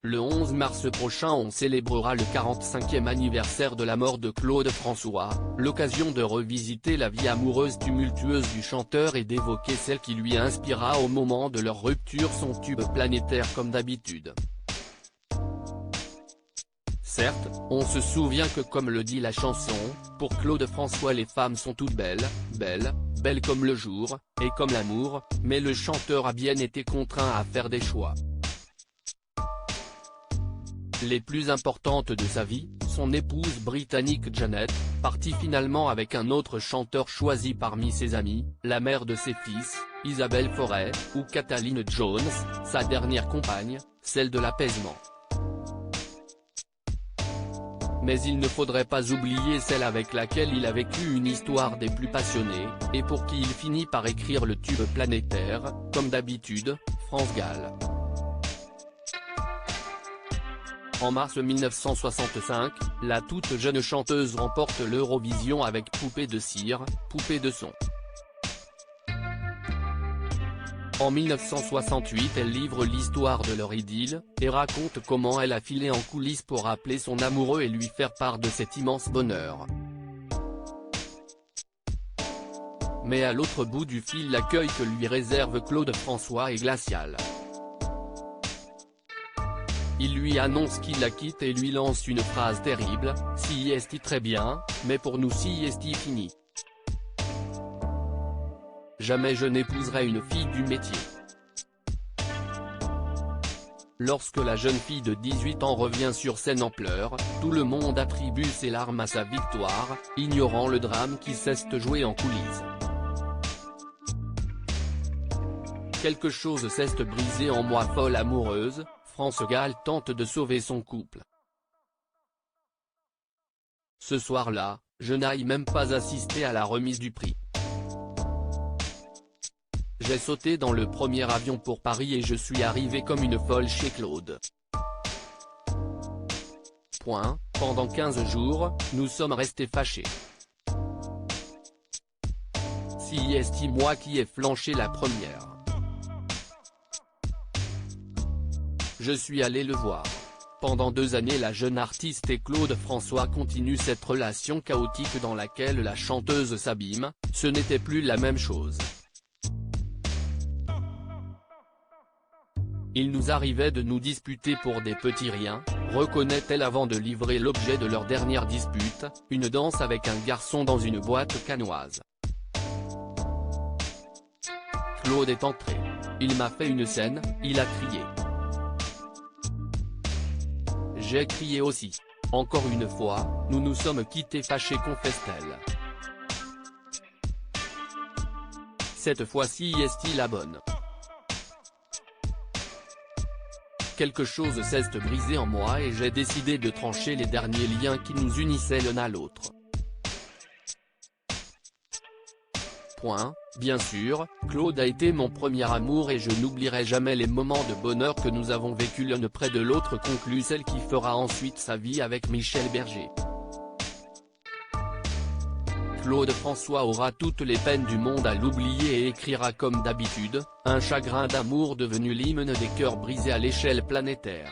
Le 11 mars prochain on célébrera le 45e anniversaire de la mort de Claude François, l'occasion de revisiter la vie amoureuse tumultueuse du chanteur et d'évoquer celle qui lui inspira au moment de leur rupture son tube planétaire comme d'habitude. Certes, on se souvient que comme le dit la chanson, pour Claude François les femmes sont toutes belles, belles comme le jour, et comme l'amour, mais le chanteur a bien été contraint à faire des choix. Les plus importantes de sa vie, son épouse britannique Janet, partie finalement avec un autre chanteur choisi parmi ses amis, la mère de ses fils, Isabelle Forêt, ou Cataline Jones, sa dernière compagne, celle de l'apaisement. Mais il ne faudrait pas oublier celle avec laquelle il a vécu une histoire des plus passionnées, et pour qui il finit par écrire le tube planétaire, comme d'habitude, France Gall. En mars 1965, la toute jeune chanteuse remporte l'Eurovision avec Poupée de cire, Poupée de son. En 1968 elle livre l'histoire de leur idylle, et raconte comment elle a filé en coulisses pour appeler son amoureux et lui faire part de cet immense bonheur. Mais à l'autre bout du fil l'accueil que lui réserve Claude François est glacial. Il lui annonce qu'il la quitte et lui lance une phrase terrible, « Si est très bien, mais pour nous si est fini. Jamais je n'épouserai une fille du métier. » Lorsque la jeune fille de 18 ans revient sur scène en pleurs, tout le monde attribue ses larmes à sa victoire, ignorant le drame qui cesse de jouer en coulisses. Quelque chose cesse de briser en moi folle amoureuse, France Gall tente de sauver son couple. Ce soir-là, je n'aille même pas assister à la remise du prix. J'ai sauté dans le premier avion pour Paris et je suis arrivé comme une folle chez Claude. Pendant 15 jours, nous sommes restés fâchés. Si est moi qui ai flanché la première. Je suis allé le voir. Pendant 2 années la jeune artiste et Claude François continuent cette relation chaotique dans laquelle la chanteuse s'abîme, ce n'était plus la même chose. Il nous arrivait de nous disputer pour des petits riens, reconnaît-elle avant de livrer l'objet de leur dernière dispute, une danse avec un garçon dans une boîte cannoise. Claude est entré. Il m'a fait une scène, il a crié. J'ai crié aussi. Encore une fois, nous nous sommes quittés fâchés, confesse-t-elle. Cette fois-ci est-il la bonne? Quelque chose cesse de briser en moi et j'ai décidé de trancher les derniers liens qui nous unissaient l'un à l'autre. Bien sûr, Claude a été mon premier amour et je n'oublierai jamais les moments de bonheur que nous avons vécus l'un près de l'autre, conclut celle qui fera ensuite sa vie avec Michel Berger. Claude François aura toutes les peines du monde à l'oublier et écrira comme d'habitude, un chagrin d'amour devenu l'hymne des cœurs brisés à l'échelle planétaire.